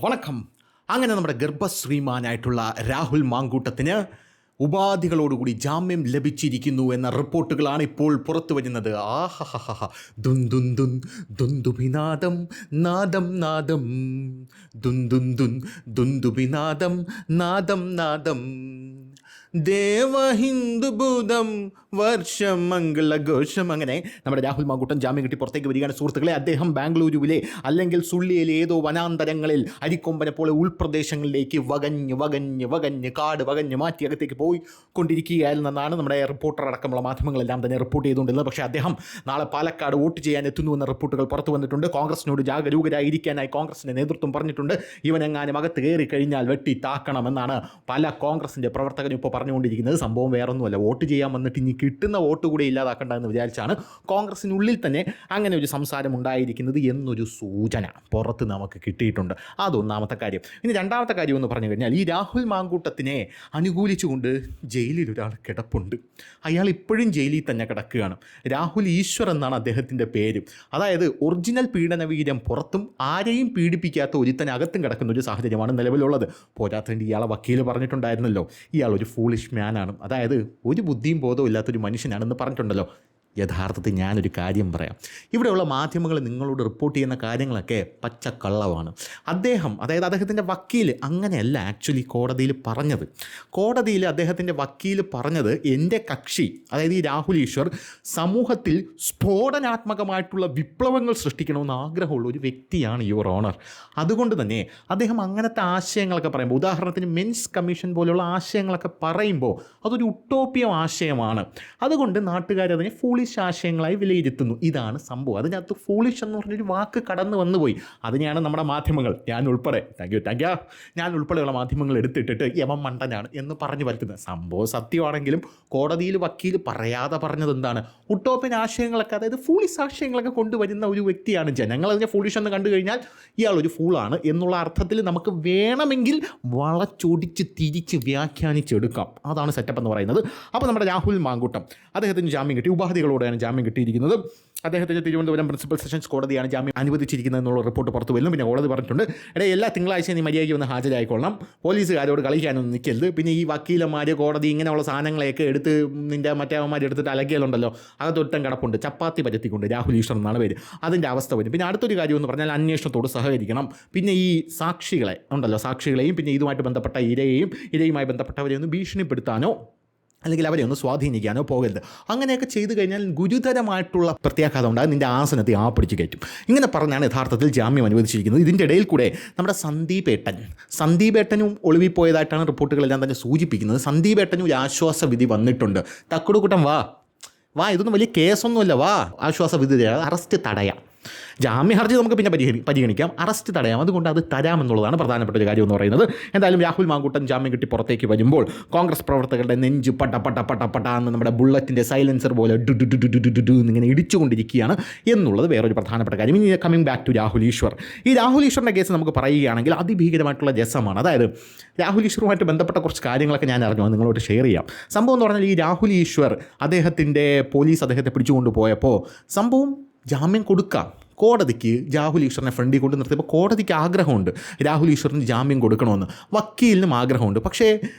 വണക്കം. അങ്ങനെ നമ്മുടെ ഗർഭശ്രീമാനായിട്ടുള്ള രാഹുൽ മാങ്കൂട്ടത്തിന് ഉപാധികളോടുകൂടി ജാമ്യം ലഭിച്ചിരിക്കുന്നു എന്ന റിപ്പോർട്ടുകളാണ് ഇപ്പോൾ പുറത്തു വരുന്നത്. ആഹഹഹ ദുൻ ദുൻ ദുൻ ദുന്ദുഭിനാദം നാദം നാദം ദുൻ ദുൻ ദുൻ ദുന്ദുഭിനാദം നാദം നാദം ദേവഹിന്ദുഭൂതം വർഷം മംഗളഘോഷം. അങ്ങനെ നമ്മുടെ രാഹുൽ മാങ്കൂട്ടൻ ജാമ്യം കിട്ടി പുറത്തേക്ക് വരികയാണ്. സുഹൃത്തുക്കളെ, അദ്ദേഹം ബാംഗ്ലൂരുവിലെ അല്ലെങ്കിൽ സുള്ളിയിലെ ഏതോ വനാന്തരങ്ങളിൽ അരിക്കൊമ്പനെ പോലെ ഉൾപ്രദേശങ്ങളിലേക്ക് വകഞ്ഞ് കാട് വകഞ്ഞ് മാറ്റി അകത്തേക്ക് പോയി കൊണ്ടിരിക്കുകയായിരുന്നെന്നാണ് നമ്മുടെ റിപ്പോർട്ടർ അടക്കമുള്ള മാധ്യമങ്ങളെല്ലാം തന്നെ റിപ്പോർട്ട് ചെയ്തുകൊണ്ടിരുന്നത്. പക്ഷേ അദ്ദേഹം നാളെ പാലക്കാട് വോട്ട് ചെയ്യാൻ എത്തുന്നുവെന്ന റിപ്പോർട്ടുകൾ പുറത്തു വന്നിട്ടുണ്ട്. കോൺഗ്രസിനോട് ജാഗരൂകരായിരിക്കാനായി കോൺഗ്രസിൻ്റെ നേതൃത്വം പറഞ്ഞിട്ടുണ്ട്. ഇവനെങ്ങാനും അകത്ത് കയറി കഴിഞ്ഞാൽ വെട്ടി താക്കണമെന്നാണ് പല കോൺഗ്രസിൻ്റെ പ്രവർത്തകരും ഇപ്പോൾ പറഞ്ഞുകൊണ്ടിരിക്കുന്നത്. സംഭവം വേറൊന്നുമല്ല, വോട്ട് ചെയ്യാൻ വന്നിട്ട് ഇനി കിട്ടുന്ന വോട്ട് കൂടെ ഇല്ലാതാക്കണ്ട എന്ന് വിചാരിച്ചാണ് കോൺഗ്രസിനുള്ളിൽ തന്നെ അങ്ങനെ ഒരു സംസാരം ഉണ്ടായിരിക്കുന്നത് എന്നൊരു സൂചന പുറത്ത് നമുക്ക് കിട്ടിയിട്ടുണ്ട്. അതൊന്നാമത്തെ കാര്യം. ഇനി രണ്ടാമത്തെ കാര്യം എന്ന് പറഞ്ഞു കഴിഞ്ഞാൽ, ഈ രാഹുൽ മാങ്കൂട്ടത്തിനെ അനുകൂലിച്ചുകൊണ്ട് ജയിലിൽ ഒരാൾ കിടപ്പുണ്ട്. അയാൾ ഇപ്പോഴും ജയിലിൽ തന്നെ കിടക്കുകയാണ്. രാഹുൽ ഈശ്വർ എന്നാണ് അദ്ദേഹത്തിൻ്റെ പേര്. അതായത് ഒറിജിനൽ പീഡനവീര്യം പുറത്തും ആരെയും പീഡിപ്പിക്കാത്ത ഒരുത്തനകത്തും കിടക്കുന്ന ഒരു സാഹചര്യമാണ് നിലവിലുള്ളത്. പോരാത്തതിൻ്റെ ഇയാളെ വക്കീൽ പറഞ്ഞിട്ടുണ്ടായിരുന്നല്ലോ, ഇയാൾ ഒരു ഫൂളിഷ് മാനാണ്, അതായത് ഒരു ബുദ്ധിയും ബോധവും ഇല്ലാത്തൊരു മനുഷ്യനാണെന്ന് പറഞ്ഞിട്ടുണ്ടല്ലോ. യഥാർത്ഥത്തിൽ ഞാനൊരു കാര്യം പറയാം. ഇവിടെയുള്ള മാധ്യമങ്ങൾ നിങ്ങളോട് റിപ്പോർട്ട് ചെയ്യുന്ന കാര്യങ്ങളൊക്കെ പച്ചക്കള്ളമാണ്. അതായത് അദ്ദേഹത്തിൻ്റെ വക്കീൽ അങ്ങനെയല്ല ആക്ച്വലി കോടതിയിൽ പറഞ്ഞത്. കോടതിയിൽ അദ്ദേഹത്തിൻ്റെ വക്കീൽ പറഞ്ഞത്, എൻ്റെ കക്ഷി അതായത് ഈ രാഹുൽ ഈശ്വർ സമൂഹത്തിൽ സ്ഫോടനാത്മകമായിട്ടുള്ള വിപ്ലവങ്ങൾ സൃഷ്ടിക്കണമെന്ന് ആഗ്രഹമുള്ള ഒരു വ്യക്തിയാണ് യുവർ ഓണർ. അതുകൊണ്ട് തന്നെ അദ്ദേഹം അങ്ങനത്തെ ആശയങ്ങളൊക്കെ പറയുമ്പോൾ, ഉദാഹരണത്തിന് മെൻസ് കമ്മീഷൻ പോലെയുള്ള ആശയങ്ങളൊക്കെ പറയുമ്പോൾ അതൊരു ഉട്ടോപ്യം ആശയമാണ്. അതുകൊണ്ട് നാട്ടുകാരതിനെ ഫൂളിഷ് ആശയങ്ങളായി വിലയിരുത്തുന്നു. ഇതാണ് സംഭവം. അതിനകത്ത് ഫൂളിഷ് എന്ന് പറഞ്ഞൊരു വാക്ക് കടന്നു വന്നുപോയി. അതിനെയാണ് നമ്മുടെ മാധ്യമങ്ങൾ, ഞാൻ ഉൾപ്പെടെയുള്ള മാധ്യമങ്ങൾ എടുത്തിട്ടിട്ട് യമം മണ്ടനാണ് എന്ന് പറഞ്ഞു വരുത്തുന്നത്. സംഭവം സത്യമാണെങ്കിലും കോടതിയിൽ വക്കീൽ പറയാതെ പറഞ്ഞത് എന്താണ്, ഉട്ടോപ്യൻ ആശയങ്ങളൊക്കെ, അതായത് ഫൂളിഷ് ആശയങ്ങളൊക്കെ കൊണ്ടുവരുന്ന ഒരു വ്യക്തിയാണ്. ജനങ്ങൾ അതിനെ ഫൂളിഷ് എന്ന് കണ്ടു കഴിഞ്ഞാൽ ഇയാൾ ഒരു ഫൂളാണ് എന്നുള്ള അർത്ഥത്തിൽ നമുക്ക് വേണമെങ്കിൽ വളച്ചൊടിച്ച് തിരിച്ച് വ്യാഖ്യാനിച്ചെടുക്കാം. അതാണ് സെറ്റപ്പ് എന്ന് പറയുന്നത്. അപ്പോൾ നമ്മുടെ രാഹുൽ മാങ്കൂട്ടം അദ്ദേഹത്തിന് ജാമ്യം കിട്ടി. ഉപാധികളോടെയാണ് ജാമ്യം കിട്ടിയിരിക്കുന്നത്. അദ്ദേഹത്തിന് തിരുവനന്തപുരം പ്രിൻസിപ്പൽ സെഷൻസ് കോടതിയാണ് ജാമ്യം അനുവദിച്ചിരിക്കുന്നത് എന്നുള്ള റിപ്പോർട്ട് പുറത്തു വരുന്നു. പിന്നെ കോടതി പറഞ്ഞിട്ടുണ്ട്, എല്ലാ തിങ്കളാഴ്ച നീ മര്യാദയ്ക്ക് വന്ന് ഹാജരായിക്കൊള്ളണം, പോലീസുകാരോട് കളിക്കാനൊന്നും നിൽക്കരുത്. പിന്നെ ഈ വക്കീലന്മാർ കോടതി ഇങ്ങനെയുള്ള സാധനങ്ങളെയൊക്കെ എടുത്ത് നിൻ്റെ മറ്റേവന്മാർ എടുത്തിട്ട് അലക്കിയാലുണ്ടല്ലോ, അതൊട്ടം കിടപ്പുണ്ട്, ചപ്പാത്തി പരത്തിക്കൊണ്ട് രാഹുൽ ഈശ്വർ എന്നാണ് പേര്. അതിൻ്റെ അവസ്ഥ വരും. പിന്നെ അടുത്തൊരു കാര്യം എന്ന് പറഞ്ഞാൽ അന്വേഷണത്തോട് സഹകരിക്കണം. പിന്നെ ഈ സാക്ഷികളെയും പിന്നെ ഇതുമായിട്ട് ബന്ധപ്പെട്ട ഇരയുമായി ബന്ധപ്പെട്ടവരെ ഒന്ന് ഭീഷണിപ്പെടുത്താനോ അല്ലെങ്കിൽ അവരെ ഒന്ന് സ്വാധീനിക്കാനോ പോകരുത്. അങ്ങനെയൊക്കെ ചെയ്തു കഴിഞ്ഞാൽ ഗുരുതരമായിട്ടുള്ള പ്രത്യാഘാതം ഉണ്ടാകും, നിൻ്റെ ആസനത്തെ പിടിച്ച് കയറ്റും. ഇങ്ങനെ പറഞ്ഞാണ് യഥാർത്ഥത്തിൽ ജാമ്യം അനുവദിച്ചിരിക്കുന്നത്. ഇതിൻ്റെ ഇടയിൽ കൂടെ നമ്മുടെ സന്ദീപേട്ടനും ഒളിവിപ്പോയതായിട്ടാണ് റിപ്പോർട്ടുകളെല്ലാം തന്നെ സൂചിപ്പിക്കുന്നത്. സന്ദീപേട്ടനും ഒരു ആശ്വാസ വിധി വന്നിട്ടുണ്ട്. തക്കുടുകൂട്ടം വാ, ഇതൊന്നും വലിയ കേസൊന്നുമല്ല, ആശ്വാസ വിധി തരാം, അറസ്റ്റ് തടയാം. ജാമ്യ ഹർജി നമുക്ക് പിന്നെ പരിഗണിക്കാം, അറസ്റ്റ് തടയാം. അതുകൊണ്ട് അത് തരാമെന്നുള്ളതാണ് പ്രധാനപ്പെട്ട ഒരു കാര്യം എന്ന് പറയുന്നത്. എന്തായാലും രാഹുൽ മാങ്കൂട്ടൻ ജാമ്യം കിട്ടി പുറത്തേക്ക് വരുമ്പോൾ കോൺഗ്രസ് പ്രവർത്തകരുടെ നെഞ്ച് പട്ട എന്ന് നമ്മുടെ ബുള്ളറ്റിൻ്റെ സൈലൻസർ പോലെ ഇങ്ങനെ ഇടിച്ചുകൊണ്ടിരിക്കുകയാണ് എന്നുള്ളത് വേറൊരു പ്രധാനപ്പെട്ട കാര്യം. ഇനി coming back to Rahul Eashwar. ഈ രാഹുൽ ഈശ്വറിൻ്റെ കേസ് നമുക്ക് പറയുകയാണെങ്കിൽ അതിഭീകരമായിട്ടുള്ള രസമാണ്. അതായത് രാഹുൽ ഈശ്വറുമായിട്ട് ബന്ധപ്പെട്ട കുറച്ച് കാര്യങ്ങളൊക്കെ ഞാൻ അറിഞ്ഞു, നിങ്ങളോട് ഷെയർ ചെയ്യാം. സംഭവം എന്ന് പറഞ്ഞാൽ, ഈ രാഹുൽ ഈശ്വർ പോലീസ് അദ്ദേഹത്തെ പിടിച്ചുകൊണ്ട് പോയപ്പോൾ സംഭവം ജാമ്യം കൊടുക്കാം കോടതിക്ക് രാഹുൽ ഈശ്വറിനെ ഫ്രണ്ടിൽ കൊണ്ട് നിർത്തിയപ്പോൾ കോടതിക്ക് ആഗ്രഹമുണ്ട് രാഹുൽ ഈശ്വറിന് ജാമ്യം കൊടുക്കണമെന്ന്, വക്കീലിനും ആഗ്രഹമുണ്ട്. പക്ഷേ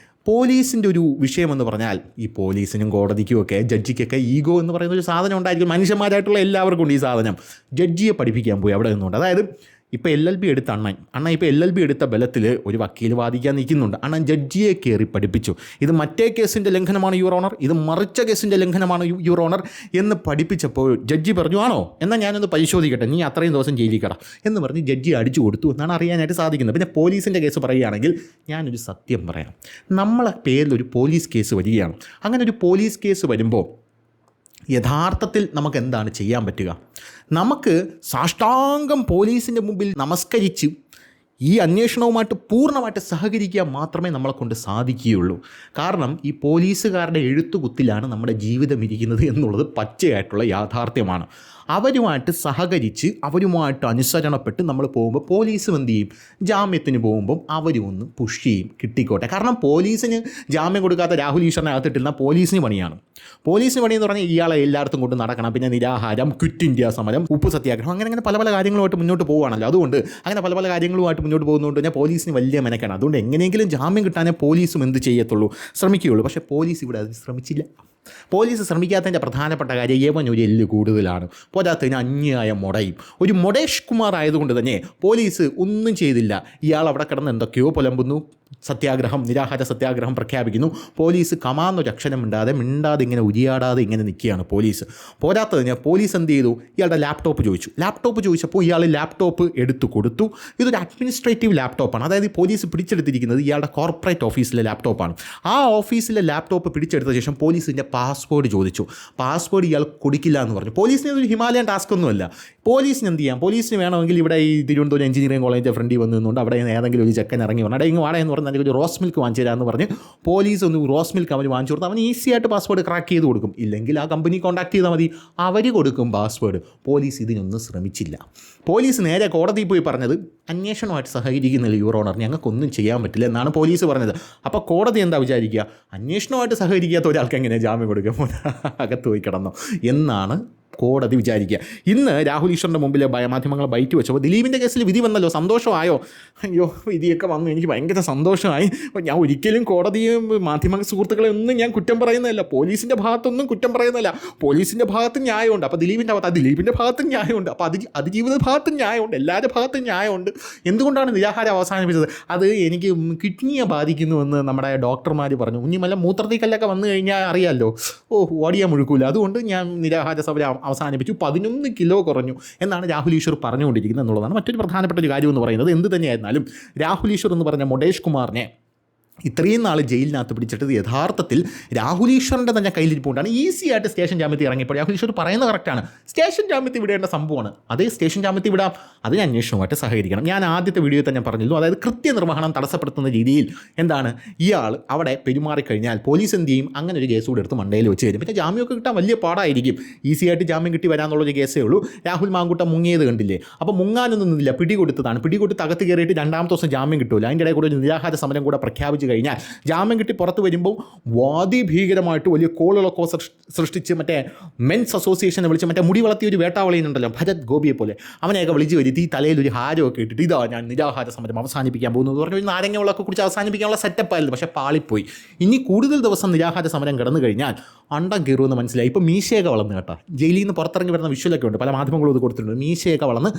പോലീസിൻ്റെ ഒരു വിഷയമെന്ന് പറഞ്ഞാൽ, ഈ പോലീസിനും കോടതിക്കുമൊക്കെ ജഡ്ജിക്കൊക്കെ ഈഗോ എന്ന് പറയുന്ന ഒരു സാധനം ഉണ്ടായിരിക്കും. മനുഷ്യന്മാരായിട്ടുള്ള എല്ലാവർക്കും ഉണ്ട് ഈ സാധനം. ജഡ്ജിയെ പഠിപ്പിക്കാൻ പോയി അവിടെ നിന്നുകൊണ്ട്. അതായത് ഇപ്പോൾ LLB എടുത്ത അണ്ണൻ ഇപ്പോൾ LLB എടുത്ത ബലത്തിൽ ഒരു വക്കീൽ വാദിക്കാൻ നിൽക്കുന്നുണ്ട്. അണ്ണൻ ജഡ്ജിയെ കയറി പഠിപ്പിച്ചു, ഇത് മറ്റേ കേസിൻ്റെ ലംഘനമാണ് യുവർ ഓണർ, ഇത് മറിച്ച കേസിൻ്റെ ലംഘനമാണ് യുവർ ഓണർ എന്ന് പഠിപ്പിച്ചപ്പോൾ ജഡ്ജി പറഞ്ഞു, ആണോ എന്നാൽ ഞാനൊന്ന് പരിശോധിക്കട്ടെ, നീ അത്രയും ദിവസം ജയിലിൽ കട എന്ന് പറഞ്ഞ് ജഡ്ജി അടിച്ചു കൊടുത്തു എന്നാണ് അറിയാനായിട്ട് സാധിക്കുന്നത്. പിന്നെ പോലീസിൻ്റെ കേസ് പറയുകയാണെങ്കിൽ, ഞാനൊരു സത്യം പറയാം, നമ്മളെ പേരിലൊരു പോലീസ് കേസ് വരികയാണ്. അങ്ങനെ ഒരു പോലീസ് കേസ് വരുമ്പോൾ യഥാർത്ഥത്തിൽ നമുക്ക് എന്താണ് ചെയ്യാൻ പറ്റുക? നമുക്ക് സാഷ്ടാംഗം പോലീസിൻ്റെ മുമ്പിൽ നമസ്കരിച്ച് ഈ അന്വേഷണവുമായിട്ട് പൂർണ്ണമായിട്ട് സഹകരിക്കാൻ മാത്രമേ നമ്മളെ കൊണ്ട് സാധിക്കുകയുള്ളൂ. കാരണം ഈ പോലീസുകാരുടെ എഴുത്തുകുത്തിലാണ് നമ്മുടെ ജീവിതം ഇരിക്കുന്നത് എന്നുള്ളത് പച്ചയായിട്ടുള്ള യാഥാർത്ഥ്യമാണ്. അവരുമായിട്ട് സഹകരിച്ച് അവരുമായിട്ട് അനുസരണപ്പെട്ട് നമ്മൾ പോകുമ്പോൾ പോലീസും എന്ത് ചെയ്യും, ജാമ്യത്തിന് പോകുമ്പം അവരും ഒന്ന് പുഷ് ചെയ്യും, കിട്ടിക്കോട്ടെ. കാരണം പോലീസിന് ജാമ്യം കൊടുക്കാത്ത രാഹുൽ ഈശ്വറിനെ അകത്തിട്ടിരുന്ന പോലീസിന് പണിയാണ്. പോലീസിന് പണിയെന്ന് പറഞ്ഞാൽ ഇയാളെ എല്ലായിടത്തും കൊണ്ട് നടക്കണം, പിന്നെ നിരാഹാരം, ക്വിറ്റ് ഇന്ത്യ സമരം, ഉപ്പ് സത്യാഗ്രഹം, അങ്ങനെ പല കാര്യങ്ങളുമായിട്ട് മുന്നോട്ട് പോകുകയാണല്ലോ. അതുകൊണ്ട് അങ്ങനെ പല കാര്യങ്ങളുമായിട്ട് മുന്നോട്ട് പോകുന്നതുകൊണ്ട് തന്നെ പോലീസിന് വലിയ മെനക്കാണ്. അതുകൊണ്ട് എങ്ങനെയെങ്കിലും ജാമ്യം കിട്ടാനേ പോലീസും എന്ത് ചെയ്യത്തുള്ളൂ, ശ്രമിക്കുകയുള്ളൂ. പക്ഷേ പോലീസ് ഇവിടെ അതിന് ശ്രമിച്ചില്ല. പോലീസ് ശ്രമിക്കാത്തതിൻ്റെ പ്രധാനപ്പെട്ട കാര്യം യവൻ ഒരു എല്ല് കൂടുതലാണ്, പോരാത്തതിന് അന്യായ മുടയും. ഒരു മൊടേഷ് കുമാർ ആയതുകൊണ്ട് തന്നെ പോലീസ് ഒന്നും ചെയ്തില്ല. ഇയാൾ അവിടെ കിടന്ന് എന്തൊക്കെയോ പുലമ്പുന്നു, സത്യാഗ്രഹം, നിരാഹാര സത്യാഗ്രഹം പ്രഖ്യാപിക്കുന്നു. പോലീസ് കമാന്നൊരു അക്ഷരം മിണ്ടാതെ ഇങ്ങനെ ഉരിയാടാതെ ഇങ്ങനെ നിൽക്കുകയാണ് പോലീസ്. പോരാത്തതിന് പോലീസ് എന്ത് ചെയ്തു, ഇയാളുടെ ലാപ്ടോപ്പ് ചോദിച്ചപ്പോൾ ഇയാൾ ലാപ്ടോപ്പ് എടുത്തു കൊടുത്തു. ഇതൊരു അഡ്മിനിസ്ട്രേറ്റീവ് ലാപ്ടോപ്പാണ്. അതായത് പോലീസ് പിടിച്ചെടുത്തിരിക്കുന്നത് ഇയാളുടെ കോർപ്പറേറ്റ് ഓഫീസിലെ ലാപ്ടോപ്പാണ്. ആ ഓഫീസിലെ ലാപ്ടോപ്പ് പിടിച്ചെടുത്ത ശേഷം പോലീസിൻ്റെ പാസ്പോർട്ട് ചോദിച്ചു. പാസ്പോർട്ട് ഇയാൾ കൊടുക്കില്ല എന്ന് പറഞ്ഞു. പോലീസിന് ഒരു ഹിമാലയൻ ടാസ്ക് ഒന്നുമല്ല. പോലീസിന് എന്ത് ചെയ്യാം, പോലീസിന് വേണമെങ്കിൽ ഇവിടെ ഈ തിരുവനന്തപുരം എഞ്ചിനീയറിംഗ് കോളേജിൻ്റെ ഫ്രണ്ടിൽ വന്ന് നിന്നുകൊണ്ട് അവിടെ ഏതെങ്കിലും ഒരു ചെക്കൻ ഇറങ്ങി വരണം, ഇങ്ങ് വാടക എന്ന് പറഞ്ഞാൽ ഒരു റോസ് മിൽക്ക് വാങ്ങിച്ചു തരാമെന്ന് പറഞ്ഞ് പോലീസ് ഒന്ന് റോസ് മിൽക്ക് അവർ വാങ്ങിച്ചു കൊടുത്താൽ അവൻ ഈസി ആയിട്ട് പാസ്പോർട്ട് ക്രാക്ക് ചെയ്ത് കൊടുക്കും. ഇല്ലെങ്കിൽ ആ കമ്പനി കോൺടാക്ട് ചെയ്താൽ മതി, അവർ കൊടുക്കും പാസ്പോർട്ട്. പോലീസ് ഇതിനൊന്നും ശ്രമിച്ചില്ല. പോലീസ് നേരെ കോടതിയിൽ പോയി പറഞ്ഞത് അന്വേഷണമായിട്ട് സഹകരിക്കുന്നില്ല യുവർ ഓണർ, ഞങ്ങൾക്കൊന്നും ചെയ്യാൻ പറ്റില്ല എന്നാണ് പോലീസ് പറഞ്ഞത്. അപ്പോൾ കോടതി എന്താ വിചാരിക്കുക, അന്വേഷണമായിട്ട് സഹകരിക്കാത്ത ഒരാൾക്ക് എങ്ങനെ ജാമ്യം കൊടുക്കും, അകത്ത് പോയി കിടന്നോ എന്നാണ് കോടതി വിചാരിക്കുക. ഇന്ന് രാഹുൽ ഈശ്വറിൻ്റെ മുമ്പിൽ മാധ്യമങ്ങളെ ബൈറ്റ് വെച്ചപ്പോൾ ദിലീപിൻ്റെ കേസിൽ വിധി വന്നല്ലോ, സന്തോഷമായോ? അയ്യോ, വിധിയൊക്കെ വന്നു, എനിക്ക് ഭയങ്കര സന്തോഷമായി. ഞാൻ ഒരിക്കലും കോടതിയും മാധ്യമ സുഹൃത്തുക്കളെ ഒന്നും ഞാൻ കുറ്റം പറയുന്നതല്ല, പോലീസിൻ്റെ ഭാഗത്തൊന്നും കുറ്റം പറയുന്നതല്ല. പോലീസിൻ്റെ ഭാഗത്തും ന്യായമുണ്ട്, അപ്പോൾ ദിലീപിൻ്റെ ഭാഗത്തും ന്യായമുണ്ട്, അപ്പോൾ അതിജീവിത ഭാഗത്തും ന്യായമുണ്ട്, എല്ലാവരുടെ ഭാഗത്തും ന്യായമുണ്ട്. എന്തുകൊണ്ടാണ് നിരാഹാരം അവസാനിപ്പിച്ചത്? അത് എനിക്ക് കിഡ്നിയെ ബാധിക്കുന്നുവെന്ന് നമ്മുടെ ഡോക്ടർമാർ പറഞ്ഞു. ഇനിമല്ല മൂത്രത്തിൽ കല്ലൊക്കെ വന്നു കഴിഞ്ഞാൽ അറിയാമല്ലോ, ഓടിയാൽ മുഴുക്കൂല. അതുകൊണ്ട് ഞാൻ നിരാഹാര സമരം അവസാനിപ്പിച്ചു, 11 കിലോ കുറഞ്ഞു എന്നാണ് രാഹുൽ ഈശ്വർ പറഞ്ഞുകൊണ്ടിരിക്കുന്നത് എന്നുള്ളതാണ് മറ്റൊരു പ്രധാനപ്പെട്ട ഒരു കാര്യം എന്ന് പറയുന്നത്. എന്ത് തന്നെയായിരുന്നാലും രാഹുൽ ഈശ്വർ എന്ന് പറഞ്ഞ മൊടേഷ് കുമാറിനെ ഇത്രയും നാൾ ജയിലിനകത്ത് പിടിച്ചിട്ടത് യഥാർത്ഥത്തിൽ രാഹുൽ ഈശ്വറിൻ്റെ തന്നെ കയ്യിലിരിപ്പുകൊണ്ടാണ്. ഈസി ആയിട്ട് സ്റ്റേഷൻ ജാമ്യത്തിൽ ഇറങ്ങിയപ്പോൾ രാഹുൽ ഈശ്വർ പറയുന്നത് കറക്റ്റാണ്, സ്റ്റേഷൻ ജാമ്യത്തിൽ വിടേണ്ട സംഭവമാണ്. അതേ സ്റ്റേഷൻ ജാമ്യത്തിൽ വിടാം, അതിന് അന്വേഷണമായിട്ട് സഹകരിക്കണം. ഞാൻ ആദ്യത്തെ വീഡിയോയിൽ തന്നെ പറഞ്ഞിരുന്നു, അതായത് കൃത്യനിർവഹണം തടസ്സപ്പെടുത്തുന്ന രീതിയിൽ ഇയാൾ അവിടെ പെരുമാറിക്കഴിഞ്ഞാൽ പോലീസ് എന്ത് ചെയ്യും, അങ്ങനെ ഒരു കേസ് കൂടെ എടുത്ത് മണ്ടയിൽ വെച്ച് തരും. പിന്നെ ജാമ്യമൊക്കെ കിട്ടാൻ വലിയ പാടായിരിക്കും. ഈസി ആയിട്ട് ജാമ്യം കിട്ടി വരാമെന്നുള്ളൊരു കേസേ ഉള്ളൂ. രാഹുൽ മാങ്കൂട്ടം മുങ്ങിയത് കണ്ടില്ലേ? അപ്പോൾ മുങ്ങാനൊന്നും നിന്നില്ല, പിടികൊടുത്തതാണ്. പിടികൊടുത്ത് അകത്ത് കയറിയിട്ട് രണ്ടാമത്തെ ദിവസം ജാമ്യം കിട്ടില്ല. അതിൻ്റെ ഇടയിൽ കൂടെ ഒരു നിരാഹാര സമരം കൂടെ പ്രഖ്യാപിച്ച് കഴിഞ്ഞാൽ ജാമ്യം കിട്ടി പുറത്ത് വരുമ്പോൾ ഭീകരമായിട്ട് വലിയ കോളുകളൊക്കെ സൃഷ്ടിച്ച് മറ്റേ മെൻസ് അസോസിയേഷനെ വിളിച്ച് മറ്റേ മുടി വളർത്തിയ ഒരു വേട്ടാവളിയുണ്ടല്ലോ ഭരത് ഗോപിയെ പോലെ, അവനെയൊക്കെ വിളിച്ച് വരുത്തി തലയിൽ ഒരു ഹാരമൊക്കെ ഇട്ടിട്ട് ഇതാ ഞാൻ നിരാഹാര സമരം അവസാനിപ്പിക്കാൻ പോകുന്നു എന്ന് പറഞ്ഞ് ഒരു നാരങ്ങ വെള്ളമൊക്കെ കുറിച്ച് അവസാനിപ്പിക്കാനുള്ള സെറ്റപ്പായിരുന്നു. പക്ഷേ പാളിപ്പോയി. ഇനി കൂടുതൽ ദിവസം നിരാഹാര സമരം കിടന്നു കഴിഞ്ഞാൽ അണ്ടം കയറുമെന്ന് മനസ്സിലായി. ഇപ്പോൾ മീശയൊക്കെ വളർന്ന് കേട്ടോ, ജയിലിൽ നിന്ന് പുറത്തിറങ്ങി വരുന്ന വിഷ്വലൊക്കെ ഉണ്ട്, പല മാധ്യമങ്ങളും ഇത് കൊടുത്തിട്ടുണ്ട്. മീശയൊക്കെ വളർന്ന്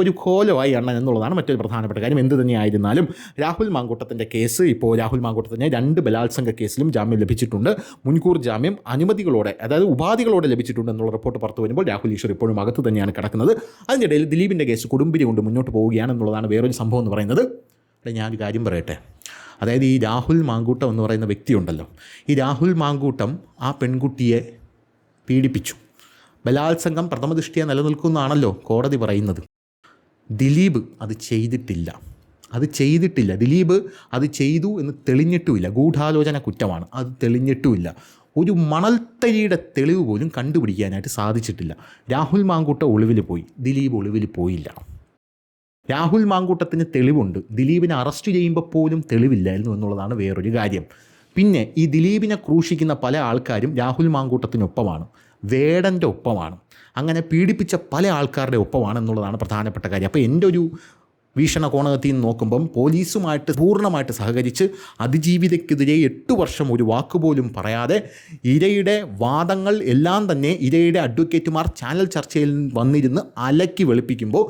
ഒരു കോലമായി അണ്ണൻ എന്നുള്ളതാണ് മറ്റൊരു പ്രധാനപ്പെട്ട കാര്യം. എന്ത് തന്നെയായിരുന്നാലും രാഹുൽ മാങ്കൂട്ടത്തിൻ്റെ കേസ്, ഇപ്പോൾ രാഹുൽ മാങ്കൂട്ടത്തിന് 2 ബലാത്സംഗ കേസിലും ജാമ്യം ലഭിച്ചിട്ടുണ്ട്. മുൻകൂർ ജാമ്യം അനുമതികളോടെ, അതായത് ഉപാധികളോടെ ലഭിച്ചിട്ടുണ്ട് എന്നുള്ള റിപ്പോർട്ട് പുറത്തു വരുമ്പോൾ രാഹുൽ ഈശ്വർ ഇപ്പോഴും അകത്ത് തന്നെയാണ് കിടക്കുന്നത്. അതിൻ്റെ ഇടയിൽ ദിലീപിൻ്റെ കേസ് കുടുംബിരി കൊണ്ട് മുന്നോട്ട് പോവുകയാണെന്നുള്ളതാണ് വേറൊരു സംഭവം എന്ന് പറയുന്നത്. ഞാനൊരു കാര്യം പറയട്ടെ, അതായത് ഈ രാഹുൽ മാങ്കൂട്ടം എന്ന് പറയുന്ന വ്യക്തിയുണ്ടല്ലോ, ഈ രാഹുൽ മാങ്കൂട്ടം ആ പെൺകുട്ടിയെ പീഡിപ്പിച്ചു, ബലാത്സംഗം പ്രഥമദൃഷ്ട്യാ നിലനിൽക്കുന്നതാണല്ലോ കോടതി പറയുന്നത്. ദിലീപ് അത് ചെയ്തിട്ടില്ല. ദിലീപ് അത് ചെയ്തു എന്ന് തെളിഞ്ഞിട്ടുമില്ല. ഗൂഢാലോചന കുറ്റമാണ്, അത് തെളിഞ്ഞിട്ടുമില്ല. ഒരു മണൽത്തരിയുടെ തെളിവ് പോലും കണ്ടുപിടിക്കാനായിട്ട് സാധിച്ചിട്ടില്ല. രാഹുൽ മാങ്കൂട്ടം ഒളിവിൽ പോയി, ദിലീപ് ഒളിവിൽ പോയില്ല. രാഹുൽ മാങ്കൂട്ടത്തിന് തെളിവുണ്ട്, ദിലീപിനെ അറസ്റ്റ് ചെയ്യുമ്പോൾ പോലും തെളിവില്ലായിരുന്നു എന്നുള്ളതാണ് വേറൊരു കാര്യം. പിന്നെ ഈ ദിലീപിനെ ക്രൂശിക്കുന്ന പല ആൾക്കാരും രാഹുൽ മാങ്കൂട്ടത്തിനൊപ്പമാണ്, വേടൻ്റെ ഒപ്പമാണ്, അങ്ങനെ പീഡിപ്പിച്ച പല ആൾക്കാരുടെ ഒപ്പമാണ് എന്നുള്ളതാണ് പ്രധാനപ്പെട്ട കാര്യം. അപ്പോൾ എൻ്റെ ഒരു വീക്ഷണകോണത്തിൽ നിന്ന് നോക്കുമ്പം പോലീസുമായിട്ട് പൂർണ്ണമായിട്ട് സഹകരിച്ച് അതിജീവിതയ്ക്കെതിരെ 8 വർഷം ഒരു വാക്കുപോലും പറയാതെ ഇരയുടെ വാദങ്ങൾ എല്ലാം തന്നെ ഇരയുടെ അഡ്വക്കേറ്റുമാർ ചാനൽ ചർച്ചയിൽ വന്നിരുന്ന് അലക്കി വെളുപ്പിക്കുമ്പോൾ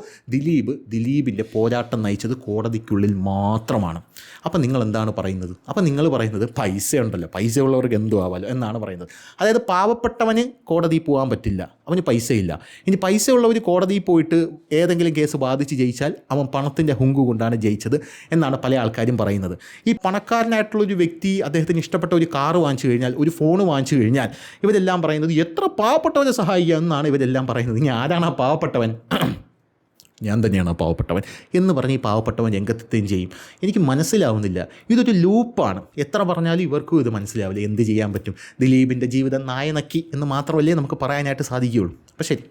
ദിലീപിൻ്റെ പോരാട്ടം നയിച്ചത് കോടതിക്കുള്ളിൽ മാത്രമാണ്. അപ്പം നിങ്ങൾ എന്താണ് പറയുന്നത്? അപ്പം നിങ്ങൾ പറയുന്നത് പൈസ ഉണ്ടല്ലോ, പൈസ ഉള്ളവർക്ക് എന്തോ ആവാലോ എന്നാണ് പറയുന്നത്. അതായത് പാവപ്പെട്ടവന് കോടതിയിൽ പോകാൻ പറ്റില്ല, അവന് പൈസയില്ല. ഇനി പൈസ ഉള്ളവർ കോടതിയിൽ പോയിട്ട് ഏതെങ്കിലും കേസ് ബാധിച്ച് ജയിച്ചാൽ അവൻ പണത്തിൻ്റെ ഹുങ്ക് കൊണ്ടാണ് ജയിച്ചത് എന്നാണ് പല ആൾക്കാരും പറയുന്നത്. ഈ പണക്കാരനായിട്ടുള്ളൊരു വ്യക്തി അദ്ദേഹത്തിന് ഇഷ്ടപ്പെട്ട ഒരു കാറ് വാങ്ങിച്ചു കഴിഞ്ഞാൽ, ഒരു ഫോൺ വാങ്ങിച്ചു കഴിഞ്ഞാൽ ഇവരെല്ലാം പറയുന്നത് എത്ര പാവപ്പെട്ടവനെ സഹായിക്കുക എന്നാണ് ഇവരെല്ലാം പറയുന്നത്. ഇനി ആരാണ് ആ പാവപ്പെട്ടവൻ? ഞാൻ തന്നെയാണ് പാവപ്പെട്ടവൻ എന്ന് പറഞ്ഞ് ഈ പാവപ്പെട്ടവൻ രംഗത്തെത്തുകയും ചെയ്യും. എനിക്ക് മനസ്സിലാവുന്നില്ല, ഇതൊരു ലൂപ്പാണ്. എത്ര പറഞ്ഞാലും ഇവർക്കും ഇത് മനസ്സിലാവില്ല. എന്ത് ചെയ്യാൻ പറ്റും? ദിലീപിൻ്റെ ജീവിതം നായ നക്കി എന്ന് മാത്രമല്ലേ നമുക്ക് പറയാനായിട്ട് സാധിക്കുകയുള്ളൂ. അപ്പോൾ ശരി.